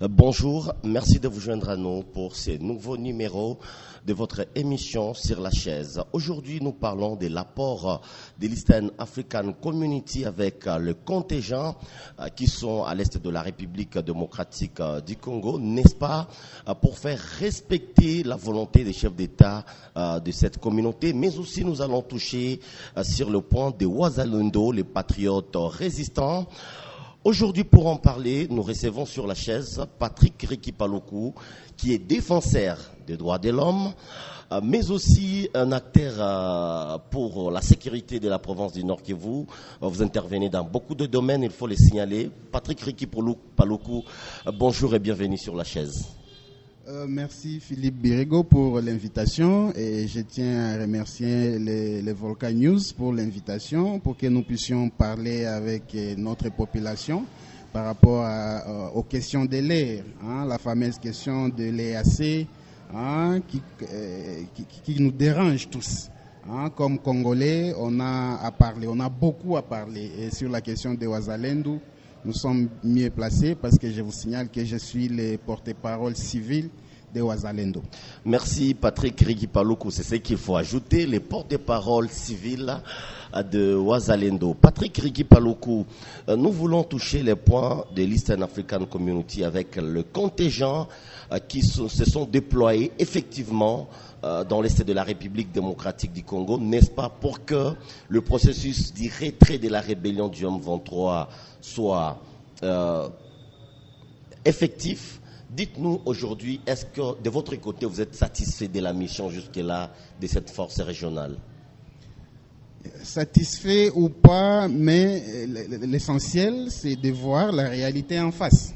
Bonjour, merci de vous joindre à nous pour ce nouveau numéro de votre émission Sur la chaise. Aujourd'hui, nous parlons de l'apport de l'Eastern African Community avec le contingent qui sont à l'est de la République démocratique du Congo, n'est-ce pas, pour faire respecter la volonté des chefs d'État de cette communauté, mais aussi nous allons toucher sur le point de Wazalendo, les patriotes résistants. Aujourd'hui, pour en parler, nous recevons sur la chaise Patrick Riki-Paluku, qui est défenseur des droits de l'homme, mais aussi un acteur pour la sécurité de la province du Nord Kivu. Vous intervenez dans beaucoup de domaines, il faut les signaler. Patrick Riki-Paluku, bonjour et bienvenue sur la chaise. Merci Philippe Birigo pour l'invitation et je tiens à remercier les Volcan News pour l'invitation pour que nous puissions parler avec notre population par rapport aux questions de l'air, la fameuse question de l'EAC qui nous dérange tous. Comme Congolais, on a beaucoup à parler et sur la question de Wazalendo. Nous sommes mieux placés parce que je vous signale que je suis le porte-parole civil de Wazalendo. Merci Patrick Riki-Paluku, c'est ce qu'il faut ajouter, les porte-parole civils de Wazalendo. Patrick Riki-Paluku, nous voulons toucher les points de l'Eastern African Community avec le contingent qui se sont déployés effectivement dans l'est de la République démocratique du Congo, n'est-ce pas, pour que le processus du retrait de la rébellion du M23 soit effectif. Dites-nous aujourd'hui, est-ce que de votre côté, vous êtes satisfait de la mission jusque-là de cette force régionale? Satisfait ou pas, mais l'essentiel, c'est de voir la réalité en face.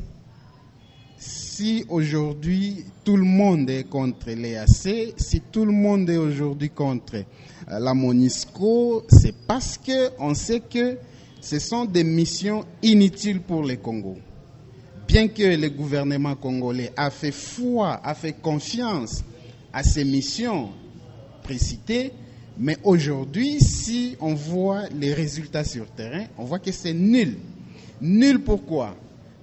Si aujourd'hui, tout le monde est contre l'EAC, si tout le monde est aujourd'hui contre la MONUSCO, c'est parce qu'on sait que ce sont des missions inutiles pour le Congo. Bien que le gouvernement congolais a fait foi, a fait confiance à ces missions précitées, mais aujourd'hui, si on voit les résultats sur terrain, on voit que c'est nul. Nul pourquoi?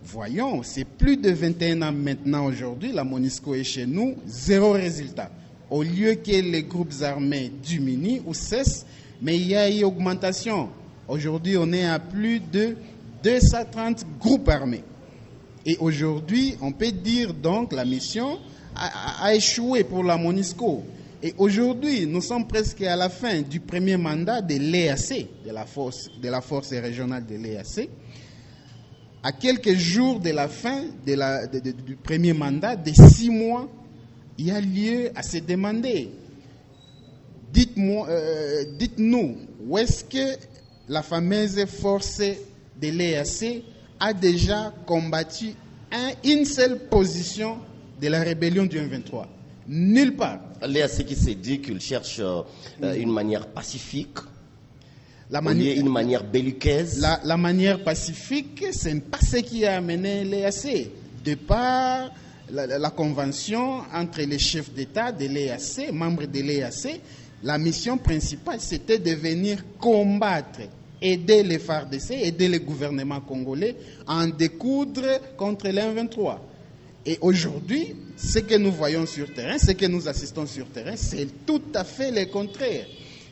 Voyons, c'est plus de 21 ans maintenant aujourd'hui, la MONUSCO est chez nous, zéro résultat. Au lieu que les groupes armés diminuent ou cessent, mais il y a eu augmentation. Aujourd'hui, on est à plus de 230 groupes armés. Et aujourd'hui, on peut dire donc la mission a échoué pour la MONUSCO. Et aujourd'hui, nous sommes presque à la fin du premier mandat de l'EAC, de la force régionale de l'EAC. À quelques jours de la fin du premier mandat, de 6 mois, il y a lieu à se demander. Dites-nous, où est-ce que la fameuse force de l'EAC a déjà combattu une seule position de la rébellion du M23? Nulle part. L'EAC qui s'est dit qu'il cherche une manière pacifique, une manière belliqueuse. La manière pacifique, ce n'est pas ce qui a amené l'EAC. De par la convention entre les chefs d'État de l'EAC, membres de l'EAC, la mission principale, c'était de venir combattre, aider les FARDC, aider le gouvernement congolais à en découdre contre le M23. Et aujourd'hui, ce que nous voyons sur terrain, ce que nous assistons sur terrain, c'est tout à fait le contraire.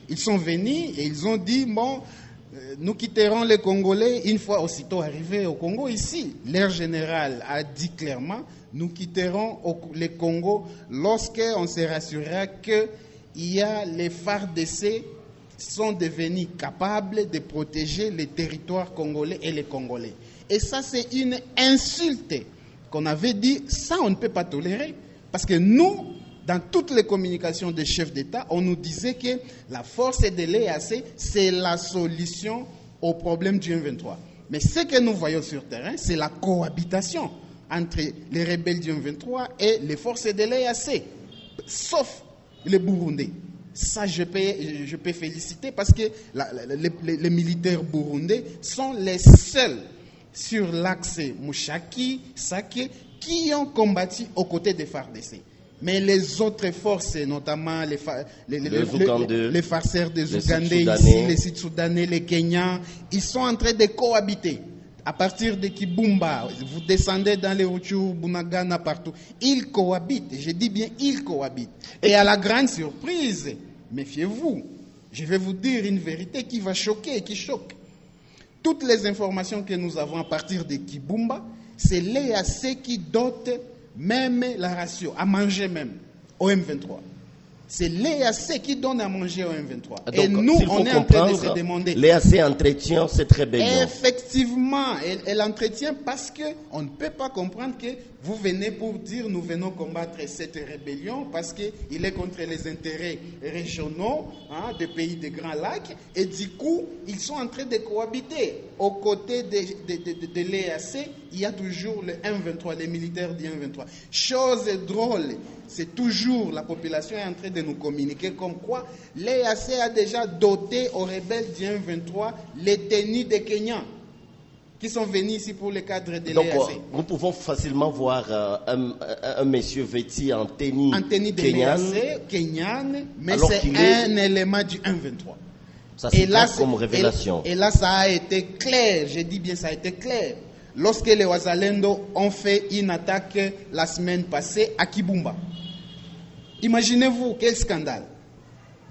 Ils sont venus et ils ont dit, bon, nous quitterons les Congolais une fois aussitôt arrivés au Congo. Ici, l'air général a dit clairement, nous quitterons le Congo lorsqu'on se rassurera qu'il y a les FARDC sont devenus capables de protéger les territoires congolais et les Congolais. Et ça, c'est une insulte qu'on avait dit, ça, on ne peut pas tolérer. Parce que nous, dans toutes les communications des chefs d'État, on nous disait que la force de l'EAC, c'est la solution au problème du M23. Mais ce que nous voyons sur terrain, c'est la cohabitation entre les rebelles du M23 et les forces de l'EAC, sauf les Burundais. Ça, je peux féliciter parce que les militaires burundais sont les seuls sur l'axe Mouchaki, Sake, qui ont combattu aux côtés des FARDC. Mais les autres forces, notamment les farceurs des Ougandais ici, les Sud-Soudanais, les Kenyans, ils sont en train de cohabiter. à partir de Kibumba, vous descendez dans les Rutshuru, Bunagana, partout. Ils cohabitent, je dis bien ils cohabitent. Et à la grande surprise, méfiez-vous, je vais vous dire une vérité qui va choquer et qui choque. Toutes les informations que nous avons à partir de Kibumba, c'est l'EAC qui dote même la ration, à manger même, au M23. C'est l'EAC qui donne à manger au M23. Donc, et nous, on est en train de se demander. L'EAC entretient cette rébellion. Effectivement, elle entretient parce qu'on ne peut pas comprendre que vous venez pour dire nous venons combattre cette rébellion parce qu'il est contre les intérêts régionaux des pays des Grands Lacs. Et du coup, ils sont en train de cohabiter. Aux côtés de l'EAC, il y a toujours le M23, les militaires du M23. Chose drôle, c'est toujours la population est en train de nous communiquer comme quoi l'EAC a déjà doté aux rebelles du M23 les tenues des Kenyans qui sont venus ici pour le cadre de Donc, l'EAC. nous pouvons facilement voir un monsieur vêtu en tenue de l'EAC, kenyane, mais c'est un élément du M23. Ça, c'est comme révélation. Et là, ça a été clair, je dis bien ça a été clair. Lorsque les Wazalendo ont fait une attaque la semaine passée à Kibumba. Imaginez-vous, quel scandale.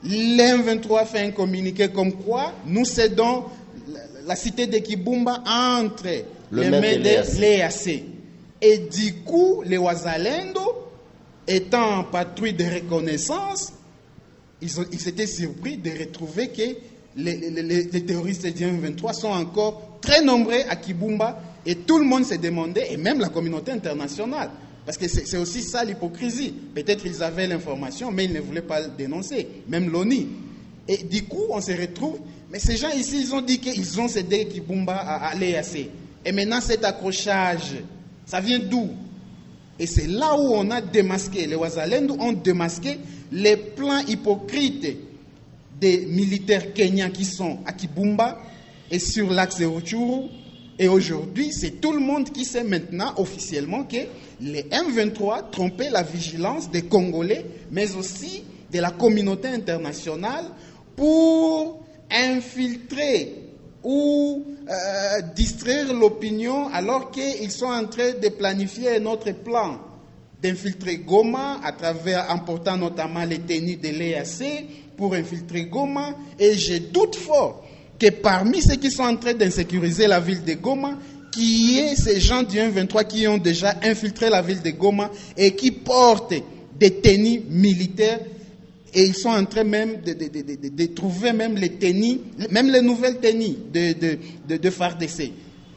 L'M23 fait un communiqué comme quoi nous cédons la cité de Kibumba entre les mains de l'EAC. Et du coup, les Wazalendo, étant en patrouille de reconnaissance, ils s'étaient surpris de retrouver que les terroristes du M23 sont encore très nombreux à Kibumba et tout le monde s'est demandé, et même la communauté internationale, parce que c'est aussi ça l'hypocrisie. Peut-être ils avaient l'information, mais ils ne voulaient pas le dénoncer, même l'ONU. Et du coup, on se retrouve, mais ces gens ici, ils ont dit qu'ils ont cédé Kibumba à l'EAC. Et maintenant, cet accrochage, ça vient d'où? Et c'est là où on a démasqué, les Wazalendo ont démasqué les plans hypocrites des militaires kenyans qui sont à Kibumba et sur l'axe de Rutshuru. Et aujourd'hui, c'est tout le monde qui sait maintenant officiellement que les M23 trompaient la vigilance des Congolais, mais aussi de la communauté internationale pour infiltrer ou distraire l'opinion alors qu'ils sont en train de planifier un autre plan d'infiltrer Goma à travers, en portant notamment les tenues de l'EAC pour infiltrer Goma. Et je doute fort que parmi ceux qui sont en train d'insécuriser la ville de Goma, qu'il y ait ces gens du M23 qui ont déjà infiltré la ville de Goma et qui portent des tenues militaires. Et ils sont en train même de trouver même les tenues, même les nouvelles tenues de FARDC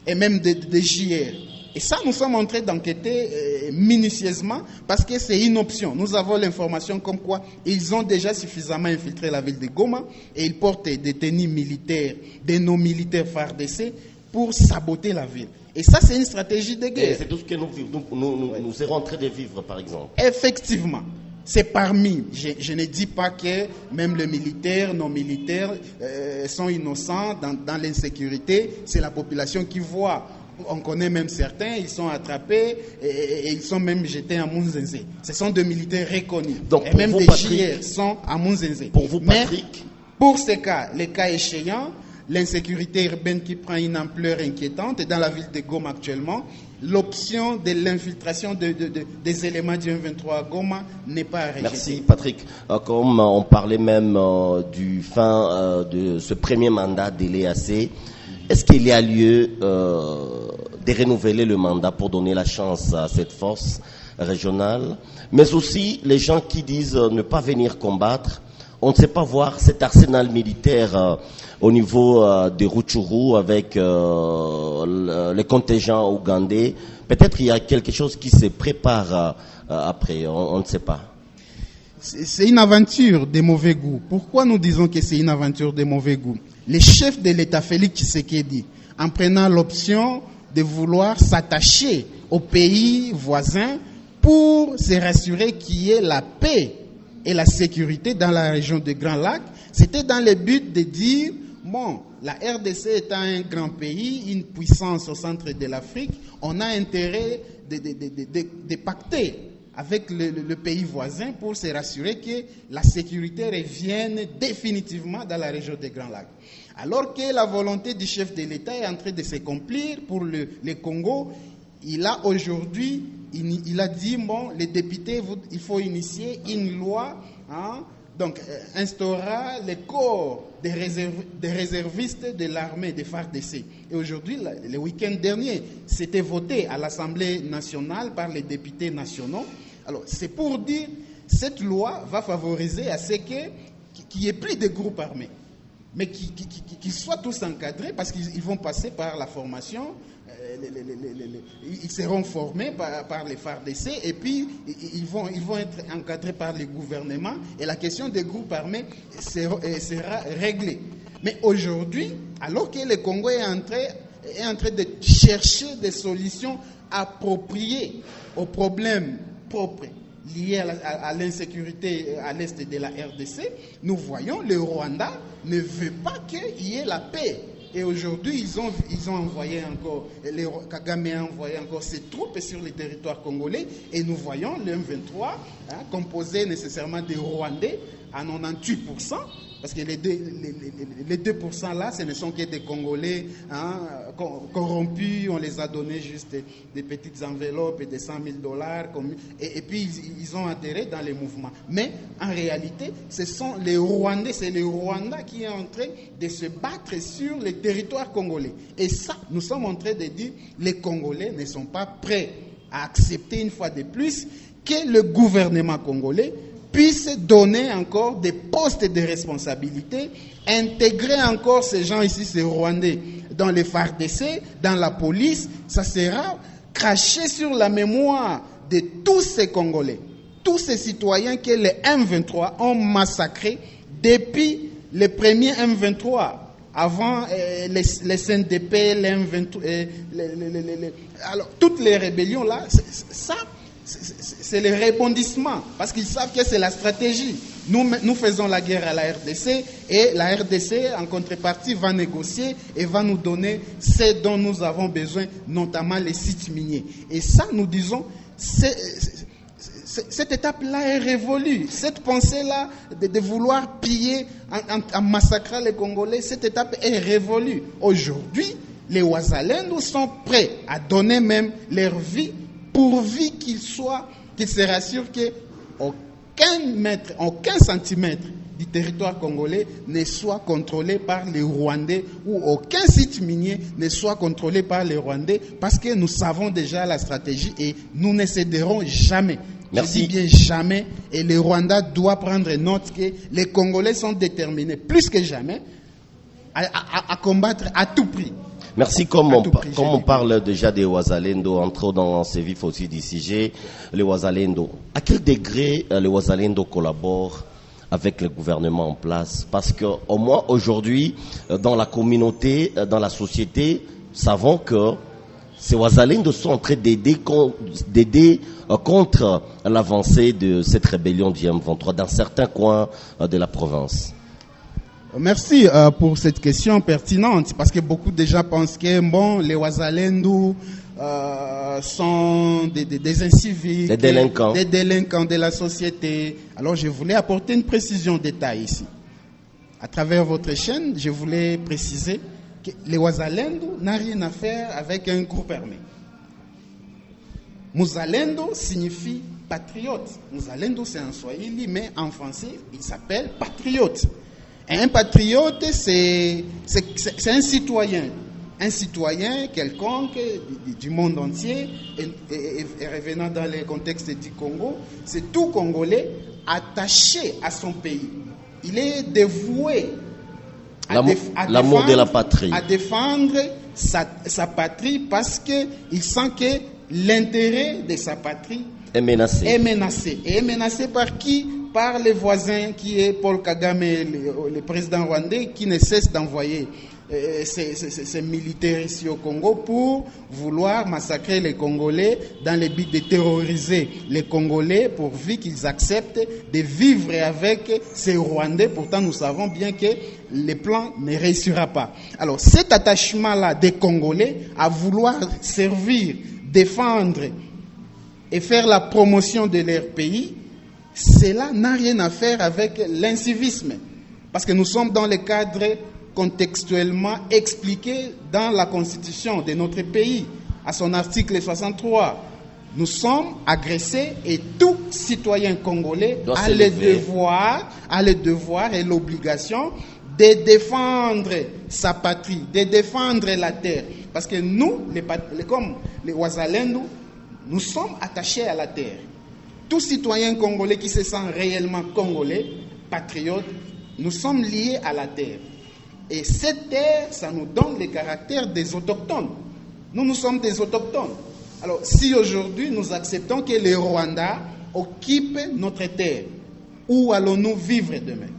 et même de JR. Et ça, nous sommes en train d'enquêter minutieusement parce que c'est une option. Nous avons l'information comme quoi ils ont déjà suffisamment infiltré la ville de Goma et ils portent des tenues militaires, des non-militaires FARDC pour saboter la ville. Et ça, c'est une stratégie de guerre. Et c'est tout ce que nous serons en train de vivre, par exemple. Effectivement. C'est parmi, je ne dis pas que même les militaires, non militaires sont innocents dans l'insécurité. C'est la population qui voit. On connaît même certains, ils sont attrapés et ils sont même jetés à Munzenze. Ce sont des militaires reconnus. Donc, et même vous, des Patrick, JR sont à Munzenze. Pour vous, Patrick? Mais pour ces cas, les cas échéants, l'insécurité urbaine qui prend une ampleur inquiétante et dans la ville de Goma actuellement, l'option de l'infiltration des éléments du M23 à Goma n'est pas à rejeter. Merci Patrick. Comme on parlait même du fin de ce premier mandat de l'EAC, est-ce qu'il y a lieu de renouveler le mandat pour donner la chance à cette force régionale, mais aussi les gens qui disent ne pas venir combattre? On ne sait pas voir cet arsenal militaire au niveau de Rutshuru avec les contingents ougandais. Peut-être il y a quelque chose qui se prépare après, on ne sait pas. C'est une aventure de mauvais goût. Pourquoi nous disons que c'est une aventure de mauvais goût? Les chefs de l'État, Félix Tshisekedi, en prenant l'option de vouloir s'attacher aux pays voisins pour se rassurer qu'il y ait la paix et la sécurité dans la région des Grands Lacs, c'était dans le but de dire, bon, la RDC étant un grand pays, une puissance au centre de l'Afrique, on a intérêt de pacter avec le pays voisin pour se rassurer que la sécurité revienne définitivement dans la région des Grands Lacs. Alors que la volonté du chef de l'État est en train de s'accomplir pour le Congo, il a aujourd'hui, il a dit, bon, les députés, il faut initier une loi, donc instaura les corps des réservistes de l'armée des FARDC. Et aujourd'hui, le week-end dernier, c'était voté à l'Assemblée nationale par les députés nationaux. Alors, c'est pour dire, cette loi va favoriser à ce qu'il n'y ait plus de groupes armés, mais qu'ils soient tous encadrés parce qu'ils vont passer par la formation. Ils seront formés par les FARDC et puis ils vont être encadrés par le gouvernement et la question des groupes armés sera réglée. Mais aujourd'hui, alors que le Congo est en train de chercher des solutions appropriées aux problèmes propres liés à l'insécurité à l'est de la RDC, nous voyons le Rwanda ne veut pas qu'il y ait la paix. Et aujourd'hui, ils ont envoyé encore, Kagame a envoyé encore ses troupes sur le territoire congolais. Et nous voyons le M23 composé nécessairement des Rwandais à 98%. Parce que les 2% là, ce ne sont que des Congolais corrompus. On les a donné juste des petites enveloppes et des $100,000. Et puis, ils ont adhéré dans les mouvements. Mais en réalité, ce sont les Rwandais. C'est le Rwanda qui est en train de se battre sur le territoire congolais. Et ça, nous sommes en train de dire les Congolais ne sont pas prêts à accepter une fois de plus que le gouvernement congolais puisse donner encore des postes de responsabilité, intégrer encore ces gens ici, ces Rwandais, dans les FARDC, dans la police. Ça sera craché sur la mémoire de tous ces Congolais, tous ces citoyens que les M23 ont massacrés depuis les premiers M23, avant les CNDP, les M23, alors toutes les rébellions là, ça. C'est le rebondissement, parce qu'ils savent que c'est la stratégie. Nous faisons la guerre à la RDC et la RDC, en contrepartie, va négocier et va nous donner ce dont nous avons besoin, notamment les sites miniers. Et ça, nous disons, cette étape-là est révolue. Cette pensée-là de vouloir piller en massacrant les Congolais, cette étape est révolue. Aujourd'hui, les Wazalendo sont prêts à donner même leur vie pourvu qu'ils se rassurent qu'aucun centimètre du territoire congolais ne soit contrôlé par les Rwandais ou aucun site minier ne soit contrôlé par les Rwandais, parce que nous savons déjà la stratégie et nous ne céderons jamais. Merci. Je dis bien jamais, et le Rwanda doit prendre note que les Congolais sont déterminés plus que jamais à combattre à tout prix. Merci. Comme on parle déjà des Wazalendo, entrons dans ces vifs aussi du sujet, les Wazalendo. À quel degré les Wazalendo collaborent avec le gouvernement en place? Parce que au moins aujourd'hui, dans la communauté, dans la société, nous savons que ces Wazalendo sont en train d'aider contre l'avancée de cette rébellion du M23 dans certains coins de la province. Merci pour cette question pertinente, parce que beaucoup de gens pensent que les Wazalendo sont des inciviques, des délinquants de la société. Alors je voulais apporter une précision d'État ici. À travers votre chaîne, je voulais préciser que les Wazalendo n'ont rien à faire avec un groupe armé. Muzalendo signifie patriote. Muzalendo c'est en Swahili, mais en français il s'appelle patriote. Un patriote, c'est un citoyen quelconque du monde entier, et revenant dans le contexte du Congo, c'est tout Congolais attaché à son pays. Il est dévoué l'amour de la patrie, à défendre sa patrie, parce qu'il sent que l'intérêt de sa patrie est menacé. Et est menacé par qui? Par les voisins, qui est Paul Kagame, le président rwandais, qui ne cesse d'envoyer ces militaires ici au Congo pour vouloir massacrer les Congolais dans le but de terroriser les Congolais pourvu qu'ils acceptent de vivre avec ces Rwandais. Pourtant, nous savons bien que le plan ne réussira pas. Alors, cet attachement-là des Congolais à vouloir servir, défendre et faire la promotion de leur pays, cela n'a rien à faire avec l'incivisme. Parce que nous sommes dans le cadre contextuellement expliqué dans la constitution de notre pays, à son article 63. Nous sommes agressés et tout citoyen congolais a le devoir et l'obligation de défendre sa patrie, de défendre la terre. Parce que nous, comme les Wazalendo, nous sommes attachés à la terre. Tout citoyen congolais qui se sent réellement congolais, patriote, nous sommes liés à la terre. Et cette terre, ça nous donne le caractère des autochtones. Nous sommes des autochtones. Alors, si aujourd'hui nous acceptons que les Rwandais occupent notre terre, où allons-nous vivre demain?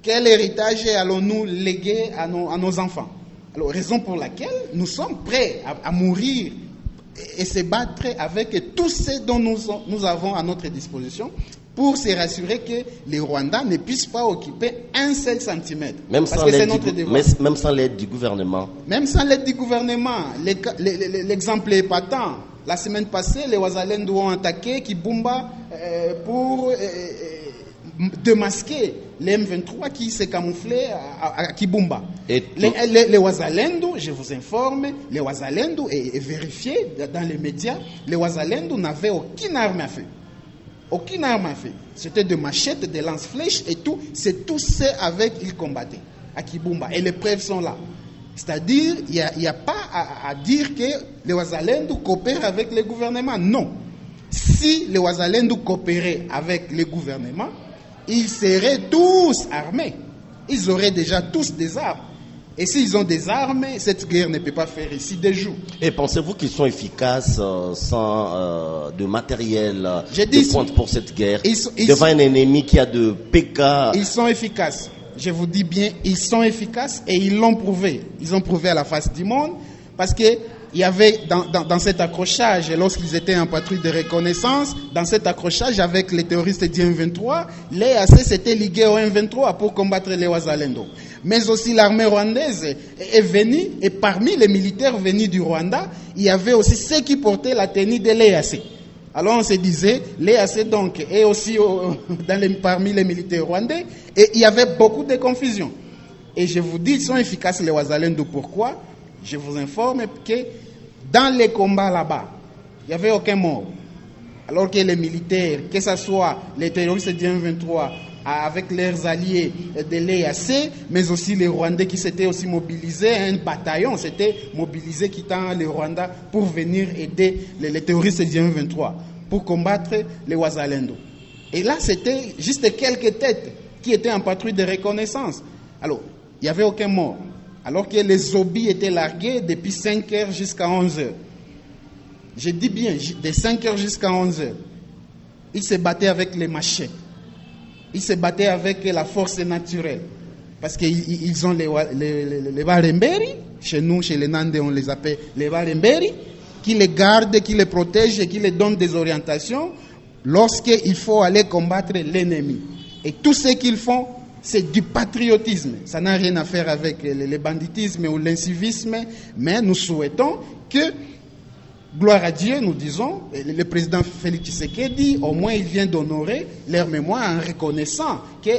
Quel héritage allons-nous léguer à nos enfants? Alors, raison pour laquelle nous sommes prêts à mourir et se battre avec tout ce dont nous avons à notre disposition pour se rassurer que les Rwandais ne puissent pas occuper un seul centimètre. Même sans l'aide du gouvernement. Même sans l'aide du gouvernement. L'exemple est patent. La semaine passée, les Wazalendo ont attaqué Kibumba pour démasquer les M23 qui s'est camouflé à Kibumba. Les Wazalendo, je vous informe, les Wazalendo est vérifié dans les médias, les Wazalendo n'avaient aucune arme à feu. Aucune arme à feu. C'était des machettes, des lance-flèches et tout. C'est tout ce avec ils combattaient à Kibumba. Et les preuves sont là. C'est-à-dire, il n'y a pas à dire que les Wazalendo coopèrent avec le gouvernement. Non. Si les Wazalendo coopéraient avec le gouvernement, ils seraient tous armés. Ils auraient déjà tous des armes. Et s'ils ont des armes, cette guerre ne peut pas faire ici des jours. Et pensez-vous qu'ils sont efficaces sans de matériel de pointe pour cette guerre devant un ennemi qui a de PK? Ils sont efficaces. Je vous dis bien, ils sont efficaces et ils l'ont prouvé. Ils ont prouvé à la face du monde parce que il y avait dans cet accrochage, lorsqu'ils étaient en patrouille de reconnaissance, dans cet accrochage avec les terroristes du M23, les AC s'étaient ligués au M23 pour combattre les Wazalendo. Mais aussi l'armée rwandaise est venue, et parmi les militaires venus du Rwanda, il y avait aussi ceux qui portaient la tenue de l'EAC. Alors on se disait, l'EAC donc est aussi parmi les militaires rwandais, et il y avait beaucoup de confusion. Et je vous dis, ils sont efficaces les Wazalendo. Pourquoi? Je vous informe que dans les combats là-bas, il n'y avait aucun mort. Alors que les militaires, que ce soit les terroristes du M23 avec leurs alliés de l'EAC, mais aussi les Rwandais qui s'étaient aussi mobilisés, un bataillon s'était mobilisé quittant le Rwanda pour venir aider les terroristes du M23, pour combattre les Wazalendo. Et là, c'était juste quelques têtes qui étaient en patrouille de reconnaissance. Alors, il n'y avait aucun mort. Alors que les obus étaient largués depuis 5 heures jusqu'à 11 heures. Je dis bien, de 5 heures jusqu'à 11 heures. Ils se battaient avec les machettes. Ils se battaient avec la force naturelle. Parce qu'ils ont les Baremberi, chez nous, chez les Nandais, on les appelle les Baremberi, qui les gardent, qui les protègent et qui les donnent des orientations lorsqu'il faut aller combattre l'ennemi. Et tout ce qu'ils font, c'est du patriotisme. Ça n'a rien à faire avec le banditisme ou l'incivisme, mais nous souhaitons que, gloire à Dieu, nous disons, le président Félix Tshisekedi, au moins il vient d'honorer leur mémoire en reconnaissant que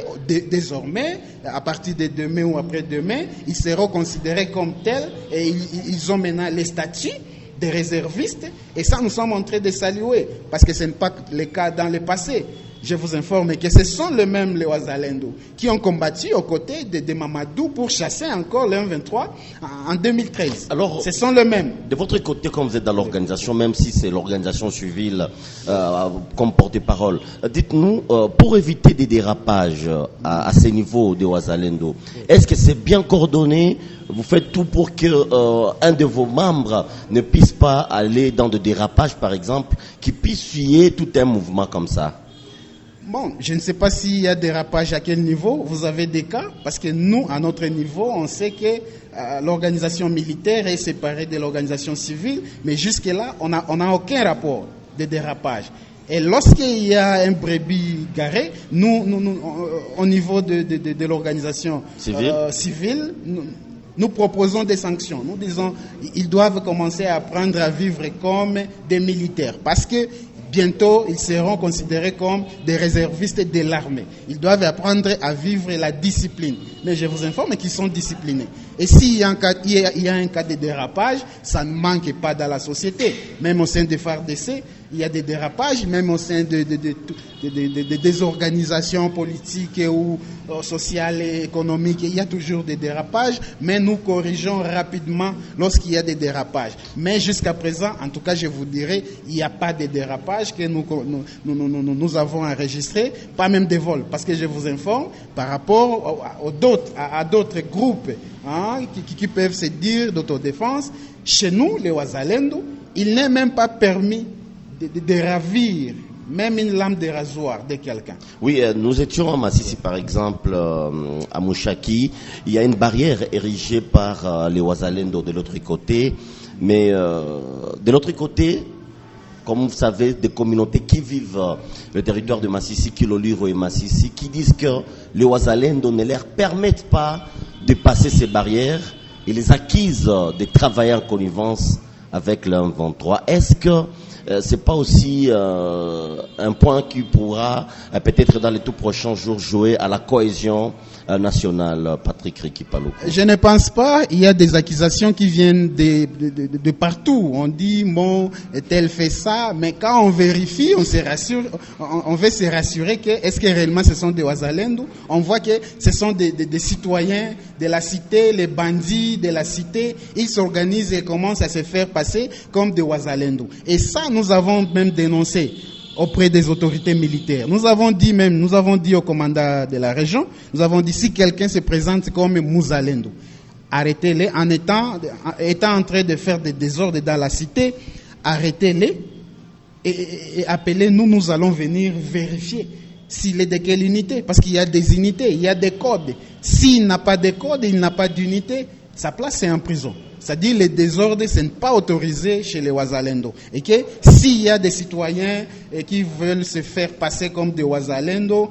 désormais, à partir de demain ou après-demain, ils seront considérés comme tels et ils ont maintenant les statuts des réservistes. Et ça, nous sommes en train de saluer, parce que ce n'est pas le cas dans le passé. Je vous informe que ce sont les mêmes les Wazalendo qui ont combattu aux côtés de Mamadou pour chasser encore le M23 en 2013. Alors, ce sont les mêmes. De votre côté, comme vous êtes dans l'organisation, même si c'est l'organisation civile comme porte-parole, dites-nous, pour éviter des dérapages à ces niveaux de Wazalendo, est-ce que c'est bien coordonné? Vous faites tout pour que un de vos membres ne puisse pas aller dans de dérapages, par exemple, qui puisse suyer tout un mouvement comme ça? Bon, je ne sais pas s'il y a des dérapages à quel niveau. Vous avez des cas, parce que nous, à notre niveau, on sait que l'organisation militaire est séparée de l'organisation civile, mais jusque-là, on n'a aucun rapport de dérapage. Et lorsqu'il y a un brebis garé, nous au niveau de l'organisation civile, nous proposons des sanctions. Nous disons qu'ils doivent commencer à apprendre à vivre comme des militaires, parce que bientôt, ils seront considérés comme des réservistes de l'armée. Ils doivent apprendre à vivre la discipline. Mais je vous informe qu'ils sont disciplinés. Et s'il y a un cas de dérapage, ça ne manque pas dans la société. Même au sein des FARDC, il y a des dérapages, même au sein des organisations politiques ou sociales et économiques, il y a toujours des dérapages, mais nous corrigeons rapidement lorsqu'il y a des dérapages. Mais jusqu'à présent, en tout cas, je vous dirais, il n'y a pas de dérapages que nous avons enregistrés, pas même des vols, parce que je vous informe, par rapport à d'autres groupes qui peuvent se dire d'autodéfense, chez nous, les Wazalendo, il n'est même pas permis de ravir même une lame de rasoir de quelqu'un. Oui, nous étions à Massissi, par exemple, à Mouchaki. Il y a une barrière érigée par les Wazalendo de l'autre côté. Mais de l'autre côté, comme vous savez, des communautés qui vivent le territoire de Massissi, Kiloliro et Massissi, qui disent que les Wazalendo ne leur permettent pas de passer ces barrières et les acquises de travailler en connivence avec le M23. Est-ce que c'est pas aussi un point qui pourra peut-être dans les tout prochains jours jouer à la cohésion nationale, Patrick Riki-Paluku? Je ne pense pas. Il y a des accusations qui viennent de partout. On dit bon, tel fait ça, mais quand on vérifie, on se rassure, on veut se rassurer que est-ce que réellement ce sont des Wazalendo? On voit que ce sont des citoyens de la cité, les bandits de la cité. Ils s'organisent et commencent à se faire passer comme des Wazalendo. Et ça, nous avons même dénoncé auprès des autorités militaires. Nous avons dit au commandant de la région, nous avons dit si quelqu'un se présente comme Mouzalendo, arrêtez-les en étant en train de faire des désordres dans la cité, arrêtez-les et appelez-nous, nous allons venir vérifier s'il est de quelle unité, parce qu'il y a des unités, il y a des codes. S'il n'a pas de code, il n'a pas d'unité, sa place c'est en prison. C'est-à-dire les désordres, ce n'est pas autorisé chez les Wazalendo. Et que s'il y a des citoyens qui veulent se faire passer comme des Wazalendo,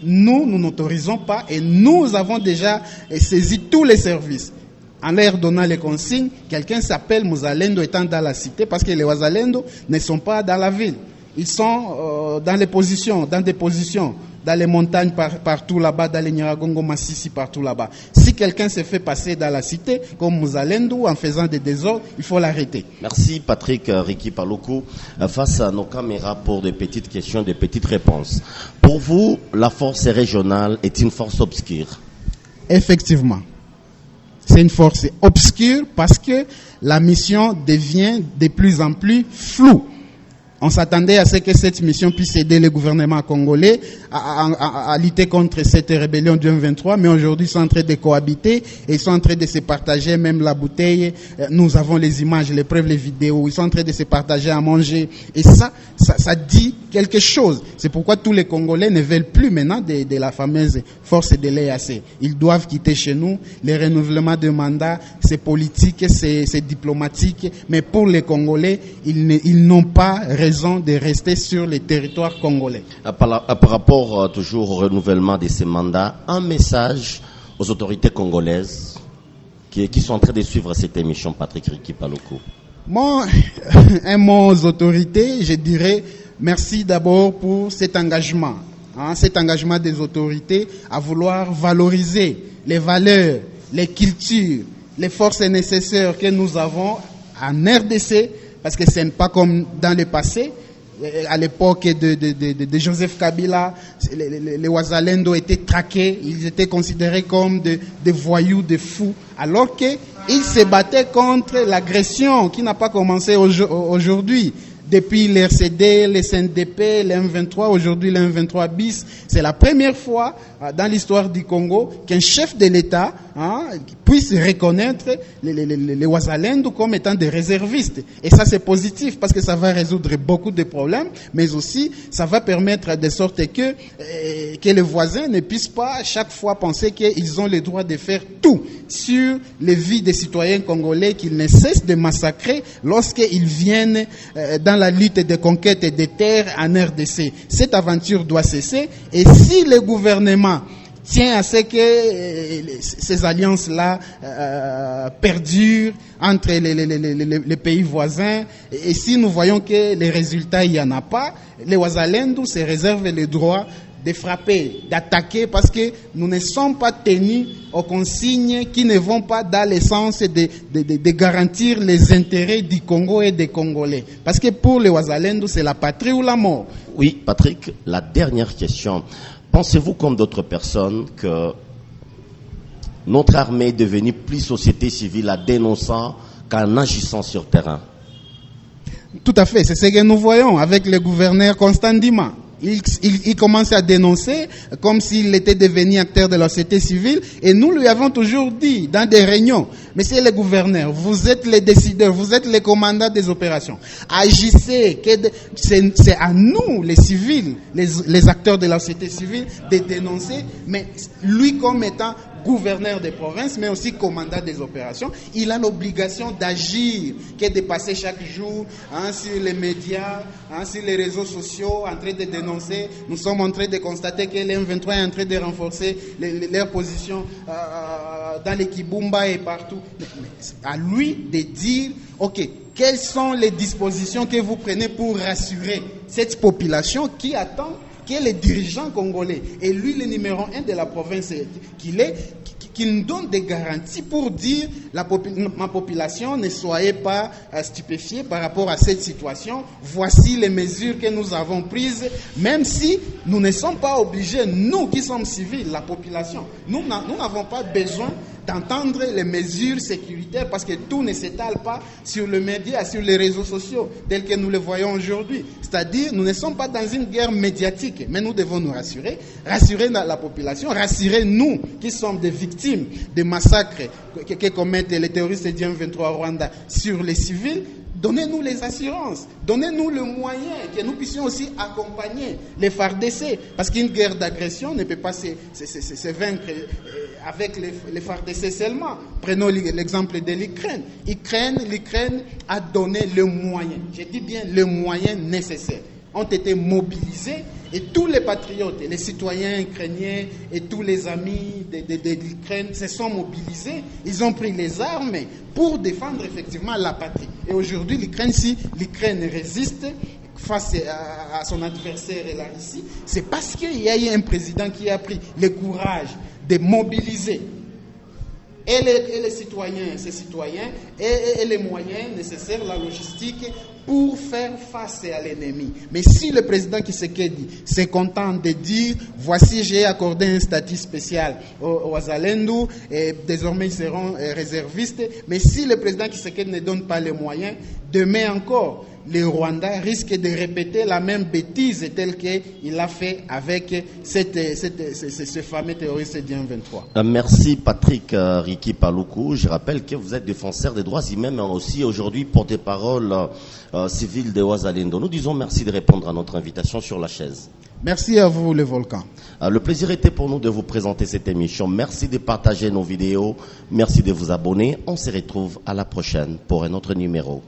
nous n'autorisons pas et nous avons déjà saisi tous les services. En leur donnant les consignes, quelqu'un s'appelle Mouzalendo étant dans la cité parce que les Wazalendo ne sont pas dans la ville. Ils sont dans des positions, dans les montagnes partout là-bas, dans les Nyiragongo, Massissi partout là-bas. Si quelqu'un se fait passer dans la cité, comme Mouzalendo, en faisant des désordres, il faut l'arrêter. Merci Patrick Riki-Paluku. Face à nos caméras pour des petites questions, des petites réponses. Pour vous, la force régionale est une force obscure? Effectivement. C'est une force obscure parce que la mission devient de plus en plus floue. On s'attendait à ce que cette mission puisse aider le gouvernement congolais à lutter contre cette rébellion du M23, mais aujourd'hui ils sont en train de cohabiter et ils sont en train de se partager même la bouteille. Nous avons les images, les preuves, les vidéos. Ils sont en train de se partager à manger et ça dit quelque chose. C'est pourquoi tous les Congolais ne veulent plus maintenant de la fameuse force de l'EAC. Ils doivent quitter chez nous. Les renouvellements de mandats, c'est politique, c'est diplomatique, mais pour les Congolais, ils n'ont pas raison de rester sur les territoires congolais. Par rapport toujours au renouvellement de ces mandats, un message aux autorités congolaises qui sont en train de suivre cette émission, Patrick Riki-Paluku. Bon, un mot aux autorités, je dirais merci d'abord pour cet engagement des autorités à vouloir valoriser les valeurs, les cultures, les forces nécessaires que nous avons en RDC, parce que ce n'est pas comme dans le passé. À l'époque de Joseph Kabila, les Wazalendo étaient traqués, ils étaient considérés comme des voyous, des fous, alors qu'ils se battaient contre l'agression qui n'a pas commencé aujourd'hui. Depuis l'RCD, les CNDP, les M23, aujourd'hui les M23 bis, c'est la première fois dans l'histoire du Congo qu'un chef de l'État puisse reconnaître les Wazalendo comme étant des réservistes. Et ça c'est positif parce que ça va résoudre beaucoup de problèmes, mais aussi ça va permettre de sorte que les voisins ne puissent pas chaque fois penser qu'ils ont le droit de faire tout sur les vies des citoyens congolais qu'ils ne cessent de massacrer lorsqu'ils viennent dans la lutte de conquête des terres en RDC. Cette aventure doit cesser et si le gouvernement tient à ce que ces alliances-là perdurent entre les pays voisins. Et si nous voyons que les résultats, il n'y en a pas, les Wazalendo se réservent le droit de frapper, d'attaquer, parce que nous ne sommes pas tenus aux consignes qui ne vont pas dans le sens de garantir les intérêts du Congo et des Congolais. Parce que pour les Wazalendo, c'est la patrie ou la mort. Oui, Patrick, la dernière question. Pensez-vous, comme d'autres personnes, que notre armée est devenue plus société civile en dénonçant qu'en agissant sur terrain? Tout à fait, c'est ce que nous voyons avec le gouverneur Constant Ndima. Il commence à dénoncer comme s'il était devenu acteur de la société civile, et nous lui avons toujours dit dans des réunions: Monsieur le gouverneur, vous êtes les décideurs, vous êtes les commandants des opérations. Agissez, c'est à nous, les civils, les acteurs de la société civile, de dénoncer, mais lui comme étant gouverneur des provinces, mais aussi commandant des opérations, il a l'obligation d'agir, que de passer chaque jour sur les médias, sur les réseaux sociaux, en train de dénoncer. Nous sommes en train de constater que l'M23 est en train de renforcer leur position dans les Kibumba et partout. Mais à lui de dire, ok, quelles sont les dispositions que vous prenez pour rassurer cette population qui attend que les dirigeants congolais, et lui le numéro 1 de la province qu'il est, qui nous donne des garanties pour dire ma population, ne soyez pas stupéfiés par rapport à cette situation. Voici les mesures que nous avons prises, même si nous ne sommes pas obligés, nous qui sommes civils, la population, nous n'avons pas besoin d'entendre les mesures sécuritaires, parce que tout ne s'étale pas sur le média, sur les réseaux sociaux, tels que nous le voyons aujourd'hui. C'est-à-dire, nous ne sommes pas dans une guerre médiatique, mais nous devons nous rassurer la population, rassurer nous qui sommes des victimes des massacres que commettent les terroristes du M23 au Rwanda sur les civils. Donnez-nous les assurances, donnez-nous le moyen que nous puissions aussi accompagner les FARDC, parce qu'une guerre d'agression ne peut pas se vaincre avec les FARDC seulement. Prenons l'exemple de l'Ukraine. L'Ukraine a donné le moyen, je dis bien le moyen nécessaire, ont été mobilisés, et tous les patriotes, les citoyens ukrainiens et tous les amis de l'Ukraine se sont mobilisés. Ils ont pris les armes pour défendre effectivement la patrie. Et aujourd'hui, si l'Ukraine résiste face à son adversaire et la Russie, c'est parce qu'il y a eu un président qui a pris le courage de mobiliser et les citoyens, ces citoyens, et les moyens nécessaires, la logistique, pour faire face à l'ennemi. Mais si le président Tshisekedi se contente de dire, voici, j'ai accordé un statut spécial aux Wazalendo, et désormais ils seront réservistes, mais si le président Tshisekedi ne donne pas les moyens, demain encore, le Rwanda risque de répéter la même bêtise telle qu'il l'a fait avec ce fameux terroriste du M23. Merci Patrick Riki Paluku. Je rappelle que vous êtes défenseur des droits humains, mais aussi aujourd'hui porte-parole civil de Wazalendo. Nous disons merci de répondre à notre invitation sur la chaise. Merci à vous, le Volcan. Le plaisir était pour nous de vous présenter cette émission. Merci de partager nos vidéos. Merci de vous abonner. On se retrouve à la prochaine pour un autre numéro.